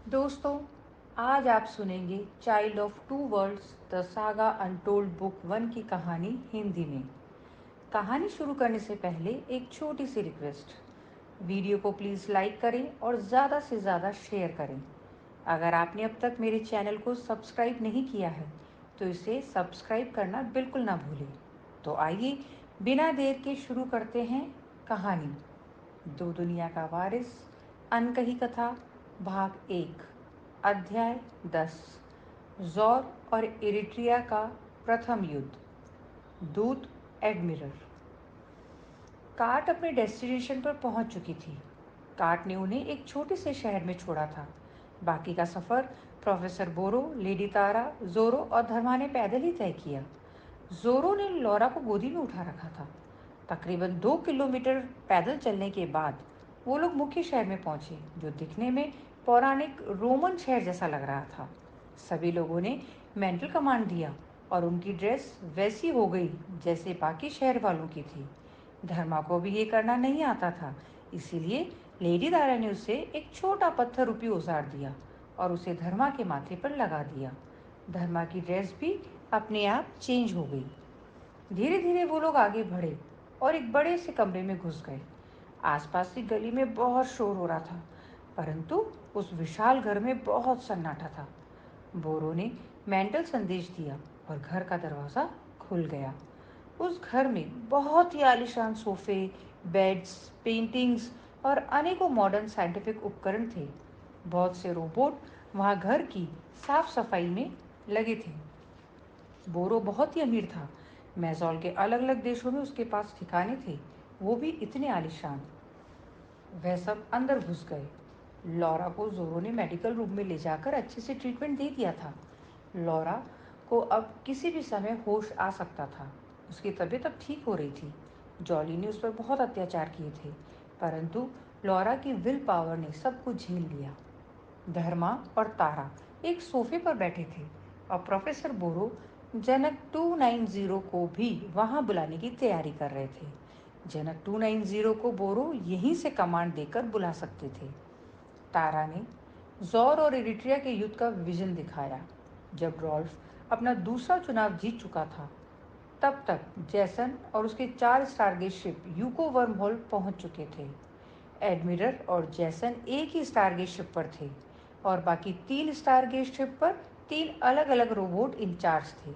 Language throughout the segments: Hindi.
दोस्तों, आज आप सुनेंगे child of two worlds the saga untold book one की कहानी हिंदी में। कहानी शुरू करने से पहले एक छोटी सी रिक्वेस्ट। वीडियो को प्लीज़ लाइक करें और ज़्यादा से ज़्यादा शेयर करें। अगर आपने अब तक मेरे चैनल को सब्सक्राइब नहीं किया है तो इसे सब्सक्राइब करना बिल्कुल ना भूलें। तो आइए बिना देर के शुरू करते हैं कहानी। दो दुनिया का वारिस, अनकही कथा, भाग एक। अध्याय 10। ज़ौर और इरिट्रिया का प्रथम युद्ध। दूत एडमिरल। कार्ट अपने डेस्टिनेशन पर पहुंच चुकी थी। कार्ट ने उन्हें एक छोटे से शहर में छोड़ा था। बाकी का सफ़र प्रोफेसर बोरो, लेडी तारा, जोरो और धर्मा ने पैदल ही तय किया। जोरो ने लौरा को गोदी में उठा रखा था। तकरीबन 2 किलोमीटर पैदल चलने के बाद वो लोग मुख्य शहर में पहुंचे, जो दिखने में पौराणिक रोमन शहर जैसा लग रहा था। सभी लोगों ने मेंटल कमांड दिया और उनकी ड्रेस वैसी हो गई जैसे बाकी शहर वालों की थी। धर्मा को भी ये करना नहीं आता था, इसीलिए लेडी दारा ने उसे एक छोटा पत्थर रूपी उसार दिया और उसे धर्मा के माथे पर लगा दिया। धर्मा की ड्रेस भी अपने आप चेंज हो गई। धीरे धीरे वो लोग आगे बढ़े और एक बड़े से कमरे में घुस गए। आसपास की गली में बहुत शोर हो रहा था, परंतु उस विशाल घर में बहुत सन्नाटा था। बोरो ने मेंटल संदेश दिया और घर का दरवाज़ा खुल गया। उस घर में बहुत ही आलीशान सोफे, बेड्स, पेंटिंग्स और अनेकों मॉडर्न साइंटिफिक उपकरण थे। बहुत से रोबोट वहाँ घर की साफ सफाई में लगे थे। बोरो बहुत ही अमीर था। मैज़ॉल के अलग अलग देशों में उसके पास ठिकाने थे, वो भी इतने आलीशान। वह सब अंदर घुस गए। लॉरा को जोरो ने मेडिकल रूम में ले जाकर अच्छे से ट्रीटमेंट दे दिया था। लॉरा को अब किसी भी समय होश आ सकता था। उसकी तबीयत अब ठीक हो रही थी। जॉली ने उस पर बहुत अत्याचार किए थे, परंतु लॉरा की विल पावर ने सब कुछ झेल लिया। धर्मा और तारा एक सोफे पर बैठे थे और प्रोफेसर बोरो जनक 290 को भी वहां बुलाने की तैयारी कर रहे थे। जनक 290 को बोरो यहीं से कमांड देकर बुला सकते थे। तारा ने ज़ौर और इरिट्रिया के युद्ध का विजन दिखाया। जब रॉल्फ अपना दूसरा चुनाव जीत चुका था, तब तक जैसन और उसके 4 स्टारगेट शिप यूको वर्महोल पहुंच चुके थे। एडमिरल और जैसन एक ही स्टारगेट शिप पर थे और बाकी 3 स्टारगेट शिप पर 3 अलग-अलग रोबोट इंचार्ज थे।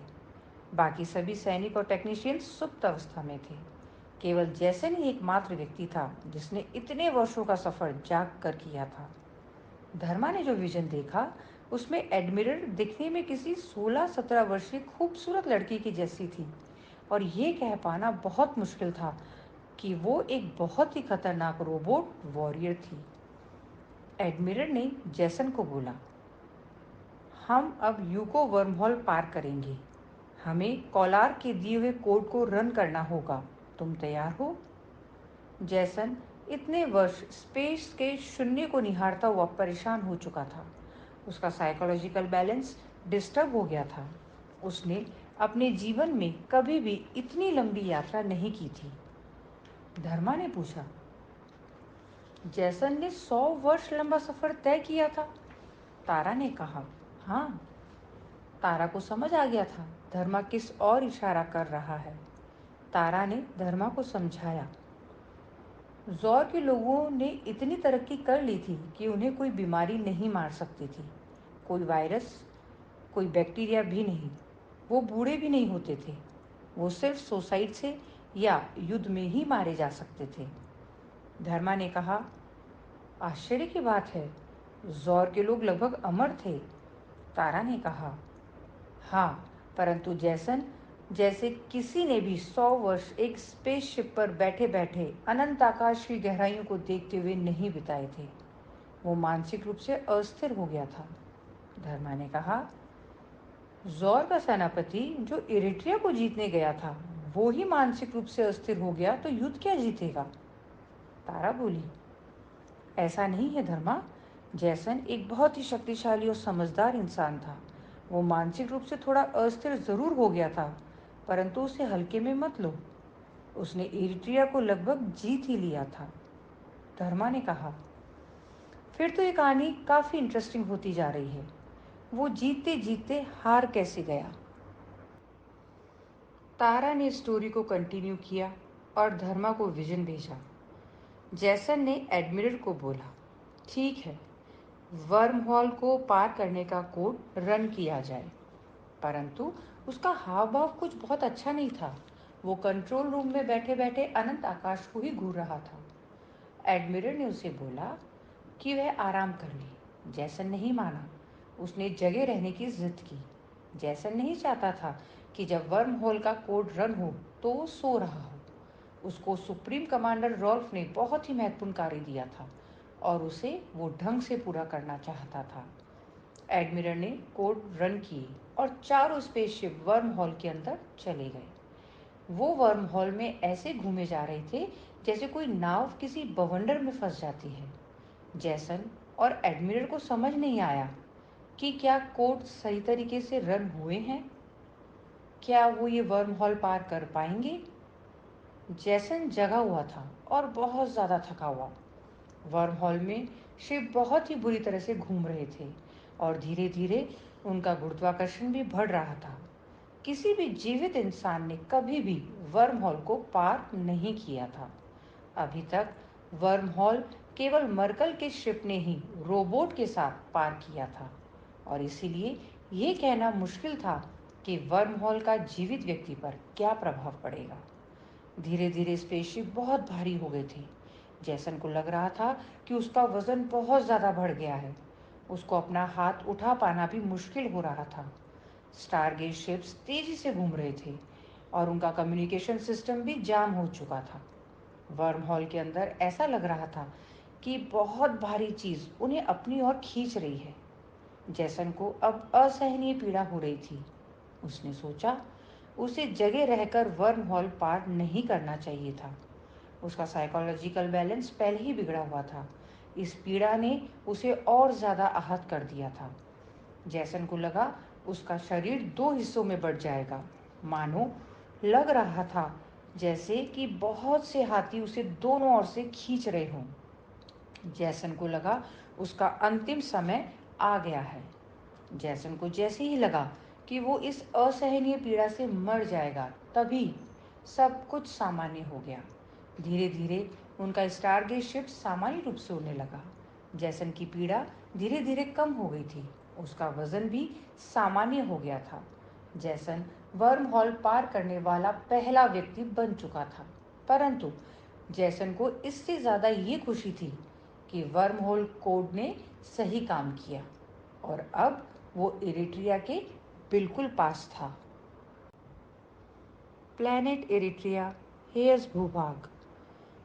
बाकी सभी सैनिक और टेक्नीशियन सुप्त अवस्था में थे। केवल जैसन ही एकमात्र व्यक्ति था जिसने इतने वर्षों का सफर जाग कर किया था। धर्मा ने जो विजन देखा, उसमें एडमिरल दिखने में किसी 16-17 वर्षीय खूबसूरत लड़की की जैसी थी और ये कह पाना बहुत मुश्किल था कि वो एक बहुत ही खतरनाक रोबोट वॉरियर थी। एडमिरल ने जैसन को बोला, हम अब यूको वर्महॉल पार करेंगे। हमें कॉलार के दिए हुए कोड को रन करना होगा। तुम तैयार हो? जैसन इतने वर्ष स्पेस के शून्य को निहारता हुआ परेशान हो चुका था। उसका साइकोलॉजिकल बैलेंस डिस्टर्ब हो गया था। उसने अपने जीवन में कभी भी इतनी लंबी यात्रा नहीं की थी। धर्मा ने पूछा, जैसन ने 100 वर्ष लंबा सफर तय किया था? तारा ने कहा, हाँ। तारा को समझ आ गया था धर्मा किस और इशारा कर रहा है। तारा ने धर्मा को समझाया, ज़ौर के लोगों ने इतनी तरक्की कर ली थी कि उन्हें कोई बीमारी नहीं मार सकती थी। कोई वायरस, कोई बैक्टीरिया भी नहीं। वो बूढ़े भी नहीं होते थे। वो सिर्फ सुसाइड से या युद्ध में ही मारे जा सकते थे। धर्मा ने कहा, आश्चर्य की बात है, ज़ौर के लोग लगभग अमर थे। तारा ने कहा, हाँ, परंतु जैसन जैसे किसी ने भी 100 वर्ष एक स्पेसशिप पर बैठे बैठे अनंत आकाश की गहराइयों को देखते हुए नहीं बिताए थे। वो मानसिक रूप से अस्थिर हो गया था। धर्मा ने कहा, ज़ौर का सेनापति जो इरिट्रिया को जीतने गया था, वो ही मानसिक रूप से अस्थिर हो गया तो युद्ध क्या जीतेगा? तारा बोली, ऐसा नहीं है धर्मा। जैसन एक बहुत ही शक्तिशाली और समझदार इंसान था। वो मानसिक रूप से थोड़ा अस्थिर जरूर हो गया था, परंतु उसे हल्के में मत लो। उसने इरिट्रिया को लगभग जीत ही लिया था। धर्मा ने कहा, फिर तो ये कहानी काफ़ी इंटरेस्टिंग होती जा रही है। वो जीतते जीतते हार कैसे गया? तारा ने स्टोरी को कंटिन्यू किया और धर्मा को विजन भेजा। जैसन ने एडमिरल को बोला, ठीक है, वर्म हॉल को पार करने का कोड रन किया जाए। परंतु उसका हाव भाव कुछ बहुत अच्छा नहीं था। वो कंट्रोल रूम में बैठे बैठे अनंत आकाश को ही घूर रहा था। एडमिरल ने उसे बोला कि वह आराम कर ले। जैसन नहीं माना। उसने जगह रहने की जिद की। जैसन नहीं चाहता था कि जब वर्म होल का कोड रन हो तो वो सो रहा हो। उसको सुप्रीम कमांडर रॉल्फ ने बहुत ही महत्वपूर्ण कार्य दिया था और उसे वो ढंग से पूरा करना चाहता था। एडमिरल ने कोड रन किए और चारों स्पेसशिप वर्म हॉल के अंदर चले गए। वो वर्म हॉल में ऐसे घूमे जा रहे थे जैसे कोई नाव किसी बवंडर में फंस जाती है। जैसन और एडमिरल को समझ नहीं आया कि क्या कोड सही तरीके से रन हुए हैं। क्या वो ये वर्म हॉल पार कर पाएंगे? जैसन जगा हुआ था और बहुत ज़्यादा थका हुआ। वर्म हॉल में शिप बहुत ही बुरी तरह से घूम रहे थे और धीरे धीरे उनका गुरुत्वाकर्षण भी बढ़ रहा था। किसी भी जीवित इंसान ने कभी भी वर्म हॉल को पार नहीं किया था। अभी तक वर्म हॉल केवल मर्कल के शिप ने ही रोबोट के साथ पार किया था और इसीलिए ये कहना मुश्किल था कि वर्म हॉल का जीवित व्यक्ति पर क्या प्रभाव पड़ेगा। धीरे धीरे स्पेसशिप बहुत भारी हो गए थे। जैसन को लग रहा था कि उसका वजन बहुत ज़्यादा बढ़ गया है। उसको अपना हाथ उठा पाना भी मुश्किल हो रहा था। स्टारगेट शिप्स तेजी से घूम रहे थे और उनका कम्युनिकेशन सिस्टम भी जाम हो चुका था। वर्म हॉल के अंदर ऐसा लग रहा था कि बहुत भारी चीज़ उन्हें अपनी ओर खींच रही है। जैसन को अब असहनीय पीड़ा हो रही थी। उसने सोचा उसे जगह रहकर वर्म हॉल पार नहीं करना चाहिए था। उसका साइकोलॉजिकल बैलेंस पहले ही बिगड़ा हुआ था। इस पीड़ा ने उसे और ज़्यादा आहत कर दिया था। जैसन को लगा उसका शरीर दो हिस्सों में बढ़ जाएगा। मानो लग रहा था जैसे कि बहुत से हाथी उसे दोनों ओर से खींच रहे हों। जैसन को लगा उसका अंतिम समय आ गया है। जैसन को जैसे ही लगा कि वो इस असहनीय पीड़ा से मर जाएगा, तभी सब कुछ सामान्य हो गया। धीरे धीरे उनका स्टारगेट शिप सामान्य रूप से उड़ने लगा। जैसन की पीड़ा धीरे धीरे कम हो गई थी। उसका वजन भी सामान्य हो गया था। जैसन वर्म हॉल पार करने वाला पहला व्यक्ति बन चुका था। परंतु जैसन को इससे ज़्यादा ये खुशी थी कि वर्म होल कोड ने सही काम किया और अब वो इरिट्रिया के बिल्कुल पास था। प्लैनेट इरिट्रिया, हेयस भूभाग।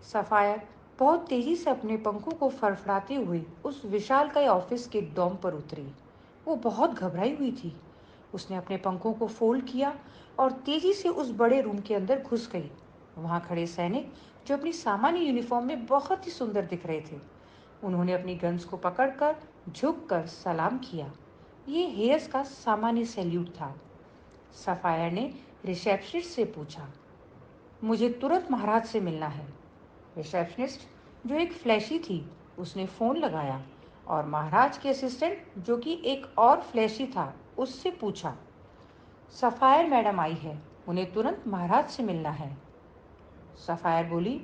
सफायर बहुत तेजी से अपने पंखों को फड़फड़ाते हुए उस विशालकाय ऑफिस के डोम पर उतरी। वो बहुत घबराई हुई थी। उसने अपने पंखों को फोल्ड किया और तेजी से उस बड़े रूम के अंदर घुस गई। वहाँ खड़े सैनिक, जो अपनी सामान्य यूनिफॉर्म में बहुत ही सुंदर दिख रहे थे, उन्होंने अपनी गन्स को पकड़कर झुककर सलाम किया। ये हेयस का सामान्य सैल्यूट था। सफायर ने रिसेप्शनिस्ट से पूछा, मुझे तुरंत महाराज से मिलना है। रिसेप्शनिस्ट, जो एक फ्लैशी थी, उसने फ़ोन लगाया और महाराज के असिस्टेंट, जो कि एक और फ्लैशी था, उससे पूछा, सफायर मैडम आई है, उन्हें तुरंत महाराज से मिलना है। सफायर बोली,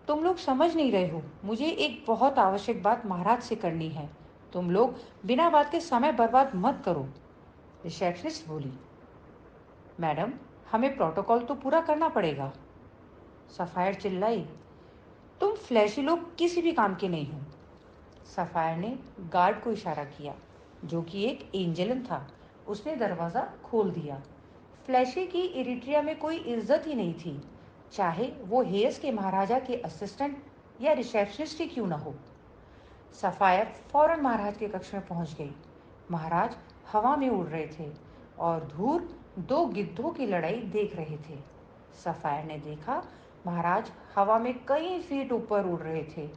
तुम लोग समझ नहीं रहे हो, मुझे एक बहुत आवश्यक बात महाराज से करनी है। तुम लोग बिना बात के समय बर्बाद मत करो। रिसेप्शनिस्ट बोली, मैडम, हमें प्रोटोकॉल तो पूरा करना पड़ेगा। सफायर चिल्लाई, तुम फ्लैशी लोग किसी भी काम के नहीं हो। सफायर ने गार्ड को इशारा किया, जो कि एक एंजेलन था। उसने दरवाज़ा खोल दिया। फ्लैशी की इरिट्रिया में कोई इज्जत ही नहीं थी, चाहे वो हेयस के महाराजा के असिस्टेंट या रिसेप्शनिस्ट ही क्यों ना हो। सफायर फौरन महाराज के कक्ष में पहुंच गई। महाराज हवा में उड़ रहे थे और दूर दो गिद्धों की लड़ाई देख रहे थे। सफायर ने देखा महाराज हवा में कई फीट ऊपर उड़ रहे थे।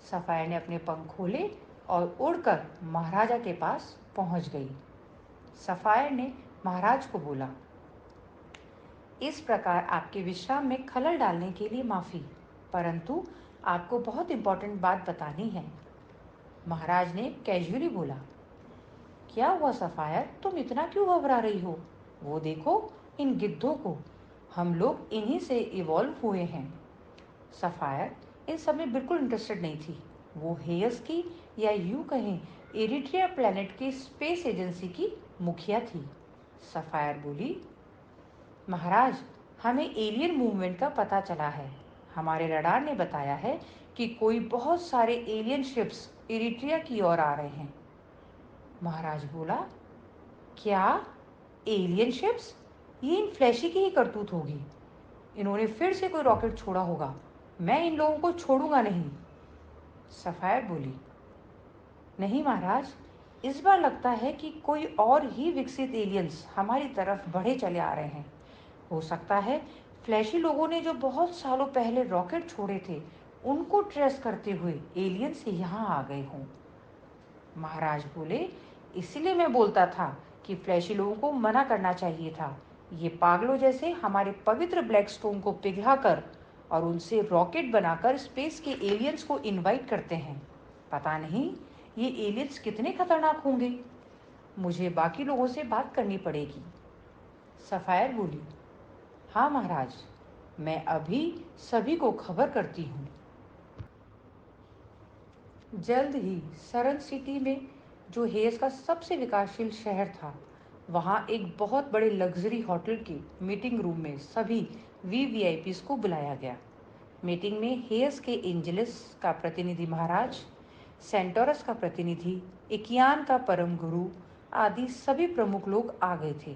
सफायर ने अपने पंख खोले और उड़कर महाराजा के पास पहुंच गई। सफायर ने महाराज को बोला, इस प्रकार आपके विश्राम में खलल डालने के लिए माफ़ी, परंतु आपको बहुत इम्पोर्टेंट बात बतानी है। महाराज ने कैजुअली बोला। क्या हुआ सफायर, तुम इतना क्यों घबरा रही हो? वो देखो इन गिद्धों को, हम लोग इन्हीं से इवॉल्व हुए हैं। सफायर इन सब में बिल्कुल इंटरेस्टेड नहीं थी। वो हेयस की या यूं कहें एरिट्रिया प्लैनेट की स्पेस एजेंसी की मुखिया थी। सफायर बोली, महाराज, हमें एलियन मूवमेंट का पता चला है। हमारे रडार ने बताया है कि कोई बहुत सारे एलियन शिप्स इरिट्रिया की ओर आ रहे हैं। महाराज बोला, क्या? Alien ships? ये इन फ्लैशी की ही करतूत होगी। इन्होंने फिर से कोई रॉकेट छोड़ा होगा। मैं इन लोगों को छोड़ूंगा नहीं। सफायर बोली, नहीं महाराज, इस बार लगता है कि कोई और ही विकसित एलियंस हमारी तरफ बढ़े चले आ रहे हैं। हो सकता है फ्लैशी लोगों ने जो बहुत सालों पहले रॉकेट छोड़े थे उनको ट्रेस करते हुए एलियंस यहाँ आ गए हों। महाराज बोले, इसीलिए मैं बोलता था कि फ्लैशी लोगों को मना करना चाहिए था। ये पागलों जैसे हमारे पवित्र ब्लैक स्टोन को पिघलाकर और उनसे रॉकेट बनाकर स्पेस के एलियंस को इनवाइट करते हैं। पता नहीं ये एलियंस कितने खतरनाक होंगे। मुझे बाकी लोगों से बात करनी पड़ेगी। सफायर बोली, हाँ महाराज, मैं अभी सभी को खबर करती हूँ। जल्द ही सरन सिटी में, जो हेयस का सबसे विकासशील शहर था, वहाँ एक बहुत बड़े लग्जरी होटल के मीटिंग रूम में सभी वीवीआईपीस को बुलाया गया। मीटिंग में हेयस के एंजलिस का प्रतिनिधि महाराज, सेंटोरस का प्रतिनिधि, इकियान का परम गुरु आदि सभी प्रमुख लोग आ गए थे।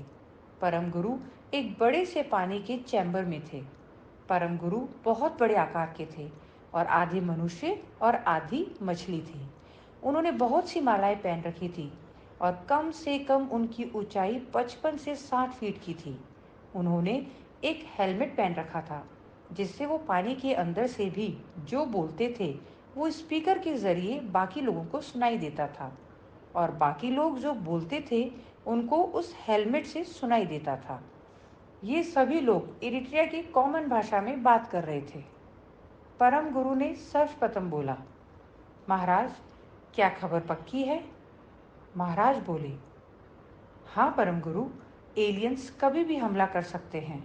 परम गुरु एक बड़े से पानी के चैम्बर में थे। परम गुरु बहुत बड़े आकार के थे और आधी मनुष्य और आधी मछली थी। उन्होंने बहुत सी मालाएं पहन रखी थी और कम से कम उनकी ऊंचाई 55 से 60 फीट की थी। उन्होंने एक हेलमेट पहन रखा था जिससे वो पानी के अंदर से भी जो बोलते थे वो स्पीकर के जरिए बाकी लोगों को सुनाई देता था और बाकी लोग जो बोलते थे उनको उस हेलमेट से सुनाई देता था। ये सभी लोग इरिट्रिया की कॉमन भाषा में बात कर रहे थे। परम गुरु ने सर्वप्रथम बोला, महाराज, क्या खबर पक्की है? महाराज बोले, हाँ परम गुरु, एलियंस कभी भी हमला कर सकते हैं।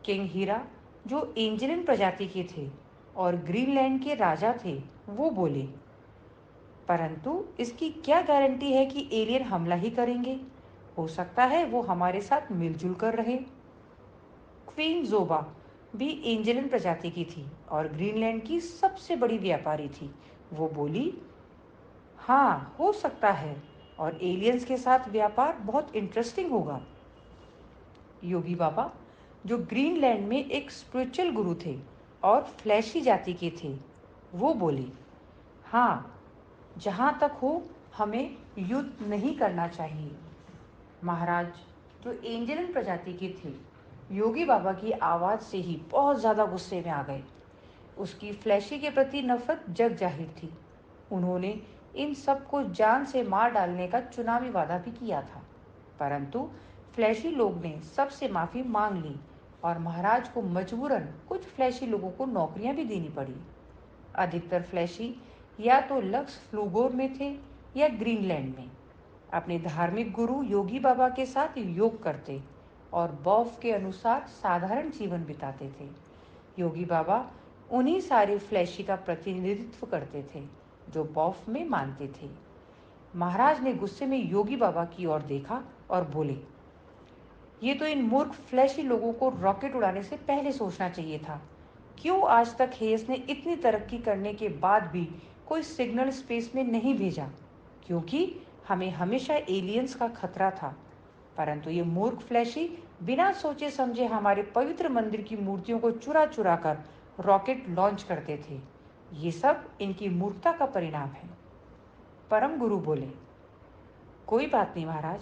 किंग हीरा, जो एंजेलिन प्रजाति के थे और ग्रीनलैंड के राजा थे, वो बोले, परंतु इसकी क्या गारंटी है कि एलियन हमला ही करेंगे? हो सकता है वो हमारे साथ मिलजुल कर रहे। क्वीन जोबा भी एंजेलिन प्रजाति की थी और ग्रीनलैंड की सबसे बड़ी व्यापारी थी। वो बोली, हाँ हो सकता है, और एलियंस के साथ व्यापार बहुत इंटरेस्टिंग होगा। योगी बाबा, जो ग्रीनलैंड में एक स्पिरिचुअल गुरु थे और फ्लैशी जाति के थे, वो बोले, हाँ, जहाँ तक हो हमें युद्ध नहीं करना चाहिए। महाराज, जो एंजेलिन प्रजाति के थे, योगी बाबा की आवाज़ से ही बहुत ज़्यादा गुस्से में आ गए। उसकी फ्लैशी के प्रति नफरत जग जाहिर थी। उन्होंने इन सबको जान से मार डालने का चुनावी वादा भी किया था, परंतु फ्लैशी लोग ने सबसे माफ़ी मांग ली और महाराज को मजबूरन कुछ फ्लैशी लोगों को नौकरियां भी देनी पड़ी। अधिकतर फ्लैशी या तो लक्स फ्लूगोर में थे या ग्रीनलैंड में। अपने धार्मिक गुरु योगी बाबा के साथ योग करते और बौफ के अनुसार साधारण जीवन बिताते थे। योगी बाबा उन्हीं सारे फ्लैशी का प्रतिनिधित्व करते थे जो बौफ में मानते थे। महाराज ने गुस्से में योगी बाबा की ओर देखा और बोले, ये तो इन मूर्ख फ्लैशी लोगों को रॉकेट उड़ाने से पहले सोचना चाहिए था। क्यों आज तक हेस ने इतनी तरक्की करने के बाद भी कोई सिग्नल स्पेस में नहीं भेजा? क्योंकि हमें हमेशा एलियंस का खतरा था। परंतु ये मूर्ख फ्लैशी बिना सोचे समझे हमारे पवित्र मंदिर की मूर्तियों को चुरा चुरा कर रॉकेट लॉन्च करते थे। ये सब इनकी मूर्खता का परिणाम है। परम गुरु बोले, कोई बात नहीं महाराज,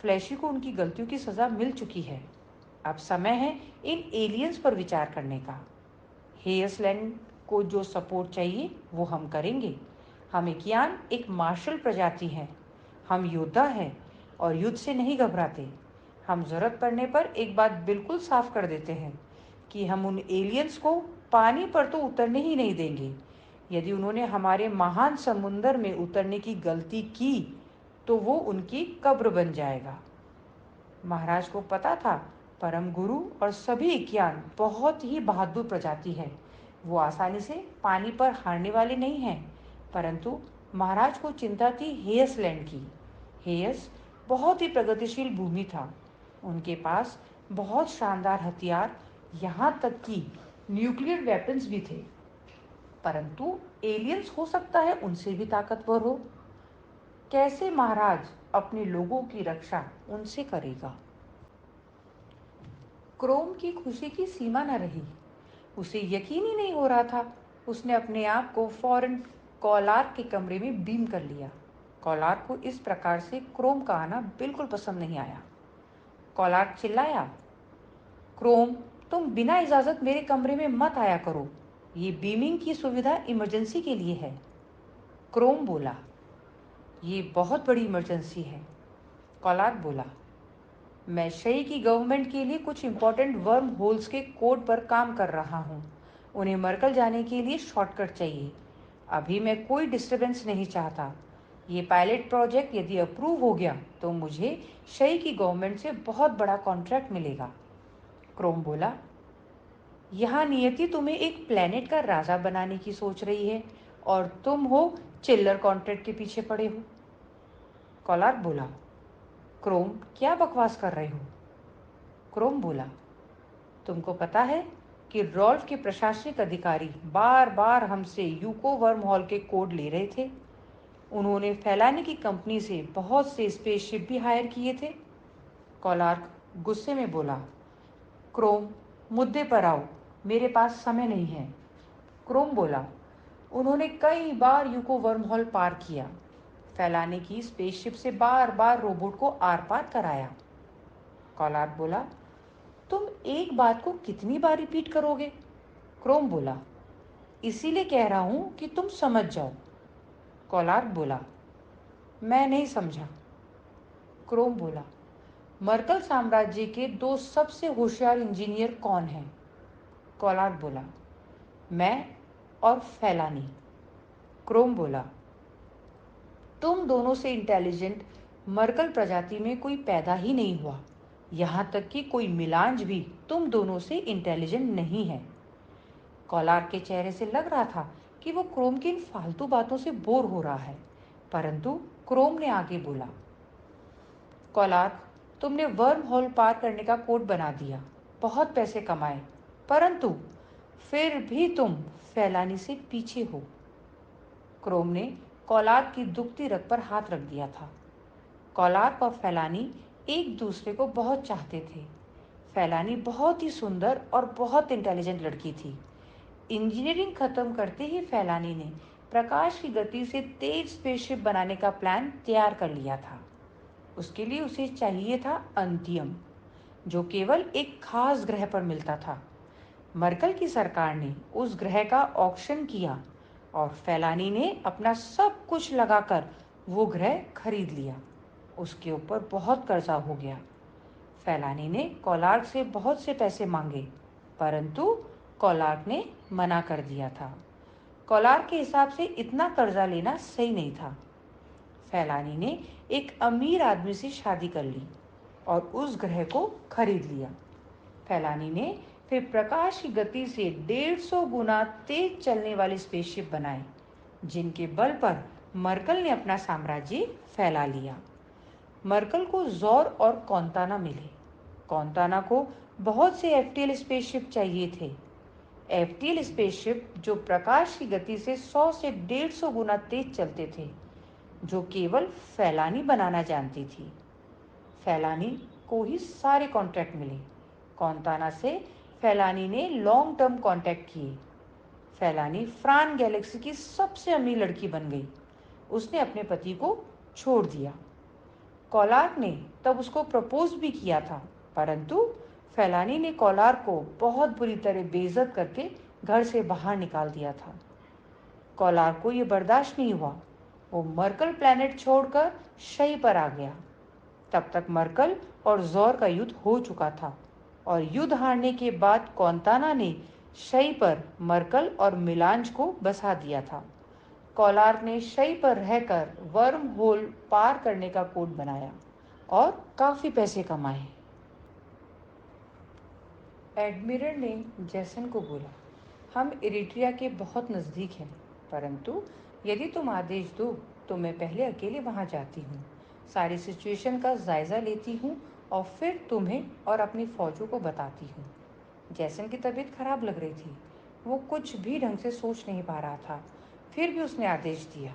फ्लैशी को उनकी गलतियों की सजा मिल चुकी है। अब समय है इन एलियंस पर विचार करने का। हेयसलैंड को जो सपोर्ट चाहिए वो हम करेंगे। हमें कियान एक मार्शल प्रजाति है। हम योद्धा हैं और युद्ध से नहीं घबराते। हम जरूरत पड़ने पर एक बात बिल्कुल साफ कर देते हैं कि हम उन एलियंस को पानी पर तो उतरने ही नहीं देंगे। यदि उन्होंने हमारे महान समुंदर में उतरने की गलती की तो वो उनकी कब्र बन जाएगा। महाराज को पता था परम गुरु और सभी ज्ञान बहुत ही बहादुर प्रजाति है। वो आसानी से पानी पर हारने वाले नहीं हैं। परंतु महाराज को चिंता थी हेयस लैंड की। हेयस बहुत ही प्रगतिशील भूमि था। उनके पास बहुत शानदार हथियार, यहाँ तक कि न्यूक्लियर वेपन्स भी थे। परंतु एलियंस हो सकता है उनसे भी ताकतवर हो। कैसे महाराज अपने लोगों की रक्षा उनसे करेगा? क्रोम की खुशी की सीमा न रही। उसे यकीन ही नहीं हो रहा था। उसने अपने आप को फौरन कोलार के कमरे में बीम कर लिया। कोलार को इस प्रकार से क्रोम का आना बिल्कुल पसंद नहीं आया। कोलार चिल्लाया, क्रोम, तुम बिना इजाज़त मेरे कमरे में मत आया करो। ये बीमिंग की सुविधा इमरजेंसी के लिए है। क्रोम बोला, ये बहुत बड़ी इमरजेंसी है। कोलार बोला, मैं शई की गवर्नमेंट के लिए कुछ इंपॉर्टेंट वर्म होल्स के कोड पर काम कर रहा हूँ। उन्हें मरकल जाने के लिए शॉर्टकट चाहिए। अभी मैं कोई डिस्टरबेंस नहीं चाहता। ये पायलट प्रोजेक्ट यदि अप्रूव हो गया तो मुझे शई की गवर्नमेंट से बहुत बड़ा कॉन्ट्रैक्ट मिलेगा। क्रोम बोला, यहाँ नियति तुम्हें एक प्लेनेट का राजा बनाने की सोच रही है और तुम हो चिल्लर कॉन्ट्रैक्ट के पीछे पड़े हो। कोलार बोला, क्रोम, क्या बकवास कर रहे हो? क्रोम बोला, तुमको पता है कि रॉल्फ के प्रशासनिक अधिकारी बार बार हमसे यूको वर्म हॉल के कोड ले रहे थे। उन्होंने फैलाने की कंपनी से बहुत से स्पेसशिप भी हायर किए थे। कोलार्क गुस्से में बोला, क्रोम, मुद्दे पर आओ, मेरे पास समय नहीं है। क्रोम बोला, उन्होंने कई बार यूको वर्म हॉल पार किया, फैलाने की स्पेसशिप से बार बार रोबोट को आर पार कराया। कोलार्क बोला, तुम एक बात को कितनी बार रिपीट करोगे? क्रोम बोला, इसीलिए कह रहा हूं कि तुम समझ जाओ। कोलार्क बोला, मैं नहीं समझा। क्रोम बोला, मर्कल साम्राज्य के दो सबसे होशियार इंजीनियर कौन हैं? कोलार्क बोला, मैं और फैलानी। क्रोम बोला, तुम दोनों से इंटेलिजेंट मर्कल प्रजाति में कोई पैदा ही नहीं हुआ। यहाँ तक कि कोई मिलांज भी तुम दोनों से इंटेलिजेंट नहीं है। कोलार के चेहरे से लग रहा था कि वो क्रोम की इन फालतू बातों से बोर हो रहा है। परंतु क्रोम ने आगे बोला, कोलार, तुमने वर्म होल पार करने का कोड बना दिया, बहुत पैसे कमाए, परंतु फिर भी तुम फैलानी से पीछे हो। क्रोम ने कोलार की दुखती रग पर हाथ रख दिया था। कोलार और फैलानी एक दूसरे को बहुत चाहते थे। फैलानी बहुत ही सुंदर और बहुत इंटेलिजेंट लड़की थी। इंजीनियरिंग खत्म करते ही फैलानी ने प्रकाश की गति से तेज स्पेसशिप बनाने का प्लान तैयार कर लिया था। उसके लिए उसे चाहिए था अंतियम, जो केवल एक खास ग्रह पर मिलता था। मर्कल की सरकार ने उस ग्रह का ऑक्शन किया और फैलानी ने अपना सब कुछ लगाकर वो ग्रह खरीद लिया। उसके ऊपर बहुत कर्जा हो गया। फैलानी ने कोलार्क से बहुत से पैसे मांगे, परंतु कोलार्क ने मना कर दिया था। कोलार्क के हिसाब से इतना कर्जा लेना सही नहीं था। फैलानी ने एक अमीर आदमी से शादी कर ली और उस ग्रह को खरीद लिया। फैलानी ने फिर प्रकाश की गति से 150 गुना तेज चलने वाले स्पेसशिप बनाए, जिनके बल पर मर्कल ने अपना साम्राज्य फैला लिया। मर्कल को ज़ोर और कॉन्ताना मिले। कॉन्ताना को बहुत से एफटीएल स्पेसशिप चाहिए थे। एफटीएल स्पेसशिप जो प्रकाश की गति से 100 से 150 गुना तेज चलते थे, जो केवल फैलानी बनाना जानती थी। फैलानी को ही सारे कॉन्ट्रैक्ट मिले। कॉन्ताना से फैलानी ने लॉन्ग टर्म कॉन्टैक्ट किए। फैलानी फ्रान गैलेक्सी की सबसे अमीर लड़की बन गई। उसने अपने पति को छोड़ दिया। कोलार्क ने तब उसको प्रपोज भी किया था, परंतु फैलानी ने कोलार्क को बहुत बुरी तरह बेइज्जत करके घर से बाहर निकाल दिया था। कोलार्क को यह बर्दाश्त नहीं हुआ। वो मर्कल प्लैनेट छोड़कर शई पर आ गया। तब तक मर्कल और ज़ोर का युद्ध हो चुका था और युद्ध हारने के बाद कॉन्ताना ने शई पर मर्कल और मिलांज को बसा दिया था। कॉलार ने शई पर रहकर वर्म होल पार करने का कोड बनाया और काफ़ी पैसे कमाए। एडमिरल ने जैसन को बोला, हम इरिट्रिया के बहुत नज़दीक हैं, परंतु यदि तुम आदेश दो तो मैं पहले अकेले वहाँ जाती हूँ, सारी सिचुएशन का जायज़ा लेती हूँ और फिर तुम्हें और अपनी फ़ौजों को बताती हूँ। जैसन की तबीयत खराब लग रही थी, वो कुछ भी ढंग से सोच नहीं पा रहा था, फिर भी उसने आदेश दिया,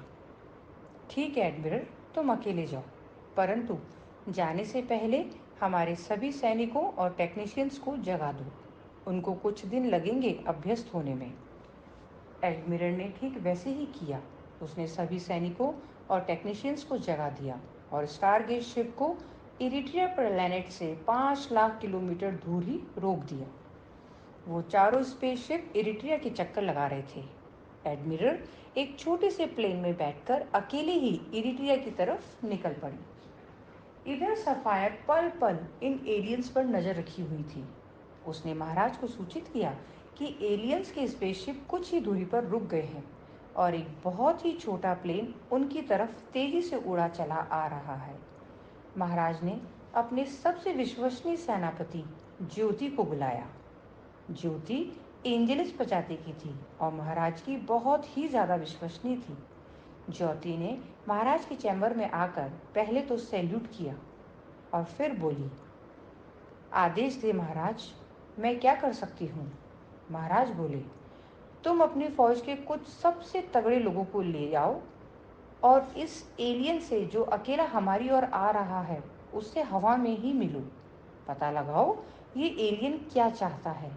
ठीक है एडमिरल, तुम अकेले जाओ, परंतु जाने से पहले हमारे सभी सैनिकों और टेक्नीशियंस को जगा दो। उनको कुछ दिन लगेंगे अभ्यस्त होने में। एडमिरल ने ठीक वैसे ही किया। उसने सभी सैनिकों और टेक्नीशियंस को जगा दिया और स्टारगेट शिप को इरिट्रिया प्लैनेट से 5 लाख किलोमीटर दूर ही रोक दिया। वो चारों स्पेसशिप इरिट्रिया के चक्कर लगा रहे थे। एडमिरल एक छोटे से प्लेन में बैठकर अकेले ही इरिट्रिया की तरफ निकल पड़ी। इधर सफायर पल पल इन एलियंस पर नजर रखी हुई थी। उसने महाराज को सूचित किया कि एलियंस के स्पेसशिप कुछ ही दूरी पर रुक गए हैं और एक बहुत ही छोटा प्लेन उनकी तरफ तेजी से उड़ा चला आ रहा है। महाराज ने अपने सबसे विश्वसनीय सेनापति ज्योति को बुलाया। ज्योति एंजेलिस प्रजाति की थी और महाराज की बहुत ही ज़्यादा विश्वसनीय थी। ज्योति ने महाराज के चैम्बर में आकर पहले तो सैल्यूट किया और फिर बोली, आदेश दे महाराज, मैं क्या कर सकती हूँ। महाराज बोले, तुम अपनी फौज के कुछ सबसे तगड़े लोगों को ले आओ और इस एलियन से जो अकेला हमारी ओर आ रहा है उससे हवा में ही मिलो। पता लगाओ ये एलियन क्या चाहता है,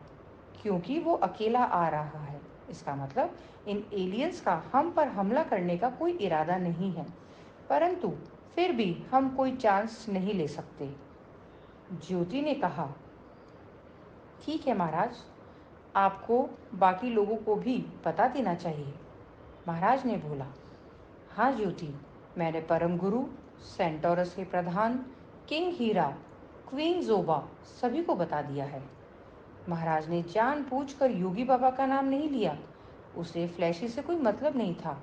क्योंकि वो अकेला आ रहा है। इसका मतलब इन एलियंस का हम पर हमला करने का कोई इरादा नहीं है, परंतु फिर भी हम कोई चांस नहीं ले सकते। ज्योति ने कहा, ठीक है महाराज, आपको बाकी लोगों को भी बता देना चाहिए। महाराज ने बोला, हाँ ज्योति, मैंने परम गुरु, सेंटोरस के प्रधान, किंग हीरा, क्वीन जोबा सभी को बता दिया है। महाराज ने जानबूझकर योगी बाबा का नाम नहीं लिया। उसे फ्लैशी से कोई मतलब नहीं था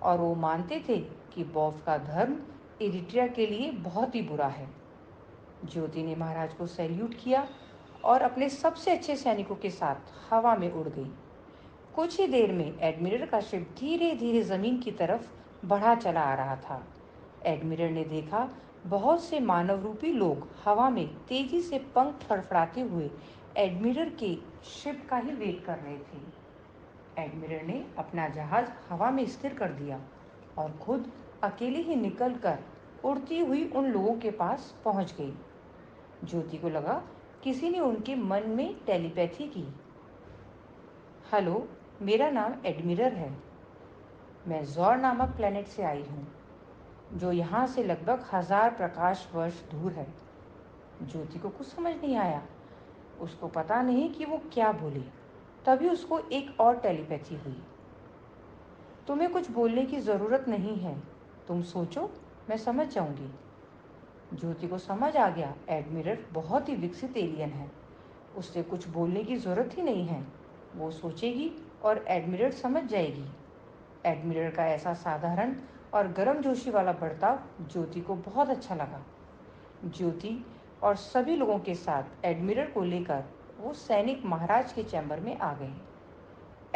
और वो मानते थे कि बौफ का धर्म इरिट्रिया के लिए बहुत ही बुरा है। ज्योति ने महाराज को सैल्यूट किया और अपने सबसे अच्छे सैनिकों के साथ हवा में उड़ गई। कुछ ही देर में एडमिरल का शिप धीरे धीरे जमीन की तरफ बढ़ा चला आ रहा था। एडमिरल ने देखा बहुत से मानव रूपी लोग हवा में तेजी से पंख फड़फड़ाते हुए एडमिरल के शिप का ही वेट कर रहे थे। एडमिरल ने अपना जहाज हवा में स्थिर कर दिया और खुद अकेले ही निकलकर उड़ती हुई उन लोगों के पास पहुंच गई। ज्योति को लगा किसी ने उनके मन में टेलीपैथी की। हेलो, मेरा नाम एडमिरल है। मैं जॉर नामक प्लेनेट से आई हूँ, जो यहाँ से लगभग 1000 प्रकाश वर्ष दूर है। ज्योति को कुछ समझ नहीं आया। उसको पता नहीं कि वो क्या बोली। तभी उसको एक और टेलीपैथी हुई। तुम्हें कुछ बोलने की ज़रूरत नहीं है, तुम सोचो, मैं समझ जाऊंगी। ज्योति को समझ आ गया एडमिरल बहुत ही विकसित एलियन है। उससे कुछ बोलने की ज़रूरत ही नहीं है। वो सोचेगी और एडमिरल समझ जाएगी। एडमिरल का ऐसा साधारण और गर्मजोशी वाला बर्ताव ज्योति को बहुत अच्छा लगा। ज्योति और सभी लोगों के साथ एडमिरल को लेकर वो सैनिक महाराज के चैम्बर में आ गए।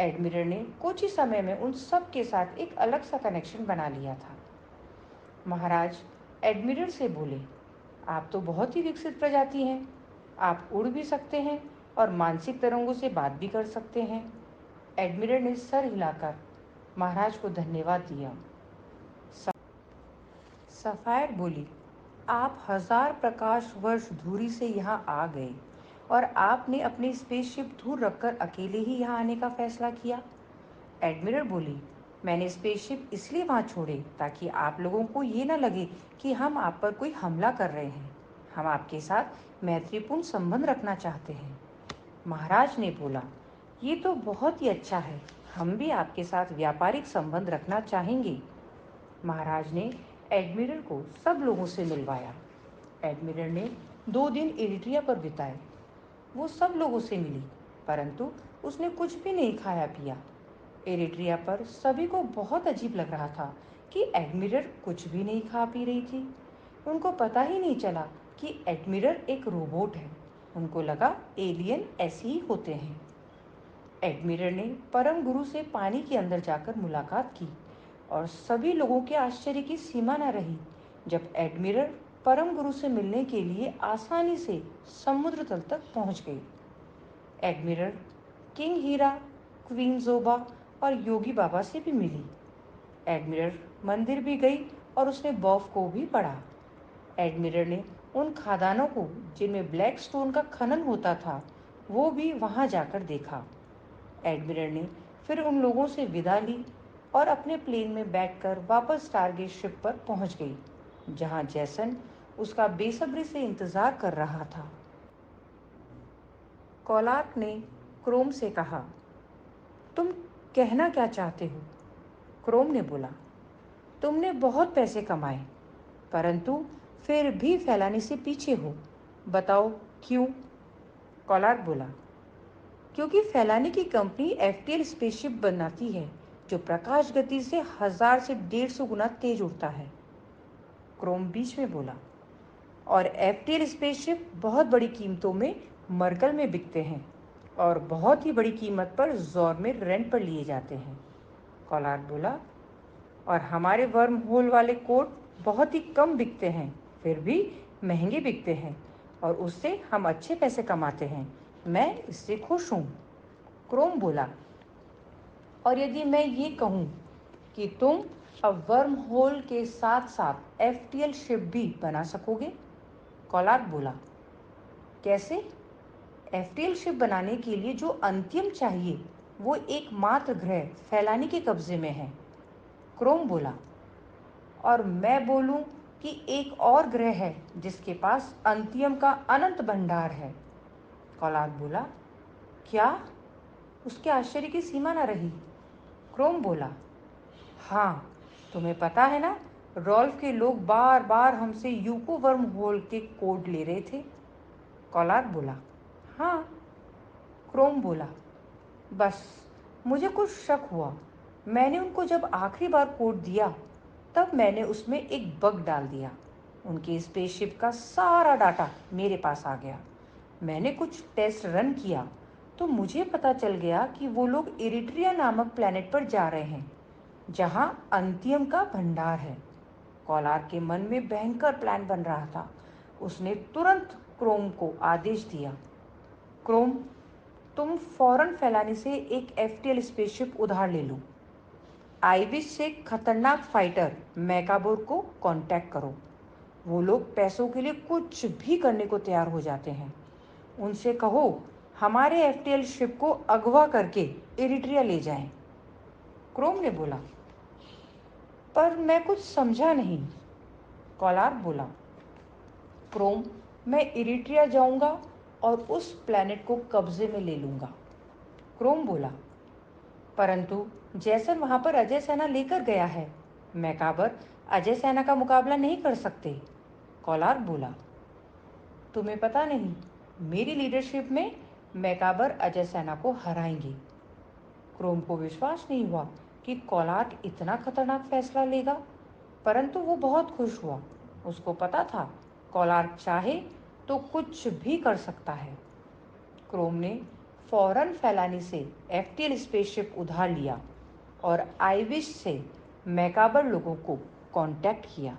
एडमिरल ने कुछ ही समय में उन सब के साथ एक अलग सा कनेक्शन बना लिया था। महाराज एडमिरल से बोले, आप तो बहुत ही विकसित प्रजाति हैं। आप उड़ भी सकते हैं और मानसिक तरंगों से बात भी कर सकते हैं। एडमिरल ने सर हिलाकर महाराज को धन्यवाद दिया। सफायर बोली, आप 1000 प्रकाश वर्ष दूरी से यहाँ आ गए और आपने अपनी स्पेसशिप दूर रखकर अकेले ही यहाँ आने का फैसला किया। एडमिरल बोली, मैंने स्पेसशिप इसलिए वहाँ छोड़े ताकि आप लोगों को ये ना लगे कि हम आप पर कोई हमला कर रहे हैं। हम आपके साथ मैत्रीपूर्ण संबंध रखना चाहते हैं। महाराज ने बोला, ये तो बहुत ही अच्छा है, हम भी आपके साथ व्यापारिक संबंध रखना चाहेंगे। महाराज ने एडमिरल को सब लोगों से मिलवाया। एडमिरल ने 2 दिन इरिट्रिया पर बिताए। वो सब लोगों से मिली, परंतु उसने कुछ भी नहीं खाया पिया। एरिट्रिया पर सभी को बहुत अजीब लग रहा था कि एडमिरल कुछ भी नहीं खा पी रही थी। उनको पता ही नहीं चला कि एडमिरल एक रोबोट है। उनको लगा एलियन ऐसे ही होते हैं। एडमिरल ने परम गुरु से पानी के अंदर जाकर मुलाकात की और सभी लोगों के आश्चर्य की सीमा न रही जब एडमिरल परम गुरु से मिलने के लिए आसानी से समुद्र तल तक पहुंच गई। एडमिरल किंग हीरा, क्वीन जोबा और योगी बाबा से भी मिली। एडमिरल मंदिर भी गई और उसने बर्फ को भी पढ़ा। एडमिरल ने उन खादानों को जिनमें ब्लैक स्टोन का खनन होता था वो भी वहां जाकर देखा। एडमिरल ने फिर उन लोगों से विदा ली और अपने प्लेन में बैठकर वापस टारगेट शिप पर पहुंच गई, जहां जैसन उसका बेसब्री से इंतजार कर रहा था। कोलार्क ने क्रोम से कहा, तुम कहना क्या चाहते हो? क्रोम ने बोला, तुमने बहुत पैसे कमाए, परंतु फिर भी फैलाने से पीछे हो। बताओ क्यों? कोलार्क बोला, क्योंकि फैलाने की कंपनी एफटीएल स्पेसशिप बनाती है जो प्रकाश गति से 1000 से 150 गुना तेज उड़ता है। क्रोम बीच में बोला, और एफटीएल स्पेसशिप बहुत बड़ी कीमतों में मरकल में बिकते हैं और बहुत ही बड़ी कीमत पर जोर में रेंट पर लिए जाते हैं। कोलार्क बोला, और हमारे वर्म होल वाले कोड बहुत ही कम बिकते हैं, फिर भी महंगे बिकते हैं और उससे हम अच्छे पैसे कमाते हैं। मैं इससे खुश हूँ। क्रोम बोला, और यदि मैं ये कहूँ कि तुम अब वर्म होल के साथ साथ एफटीएल शिप भी बना सकोगे? कोलार्क बोला, कैसे? एफटीएल शिप बनाने के लिए जो अंतिम चाहिए वो एकमात्र ग्रह फैलानी के कब्जे में है। क्रोम बोला, और मैं बोलूं कि एक और ग्रह है जिसके पास अंतिम का अनंत भंडार है। कोलार्क बोला, क्या? उसके आश्चर्य की सीमा न रही। क्रोम बोला, हाँ, तुम्हें पता है ना, रॉल्फ के लोग बार बार हमसे यूको वर्म होल के कोड ले रहे थे। कोलार्क बोला, हाँ। क्रोम बोला, बस मुझे कुछ शक हुआ। मैंने उनको जब आखिरी बार कोड दिया तब मैंने उसमें एक बग डाल दिया। उनके स्पेसशिप का सारा डाटा मेरे पास आ गया। मैंने कुछ टेस्ट रन किया तो मुझे पता चल गया कि वो लोग इरिट्रिया नामक प्लेनेट पर जा रहे हैं जहां अंतिम का भंडार है। कोलार के मन में भयंकर प्लान बन रहा था। उसने तुरंत क्रोम को आदेश दिया, क्रोम, तुम फौरन फैलाने से एक एफटीएल स्पेसशिप उधार ले लो। आईविस से खतरनाक फाइटर मैकाबोर को कांटेक्ट करो। वो लोग पैसों के लिए कुछ भी करने को तैयार हो जाते हैं। उनसे कहो हमारे एफटीएल शिप को अगवा करके इरिट्रिया ले जाएं। क्रोम ने बोला, पर मैं कुछ समझा नहीं। कोलार बोला, क्रोम, मैं इरिट्रिया जाऊंगा और उस प्लेनेट को कब्जे में ले लूंगा। क्रोम बोला, परंतु जैसन वहां पर अजय सेना लेकर गया है, मैकाबर अजय सेना का मुकाबला नहीं कर सकते। कोलार बोला, तुम्हें पता नहीं, मेरी लीडरशिप में मैकाबर अजय सेना को हराएंगे। क्रोम को विश्वास नहीं हुआ कि कोलार इतना खतरनाक फैसला लेगा, परंतु वो बहुत खुश हुआ। उसको पता था कोलार चाहे तो कुछ भी कर सकता है। क्रोम ने फौरन फैलानी से एफटीएल स्पेसशिप उधार लिया और आईविश से मैकाबर लोगों को कांटेक्ट किया।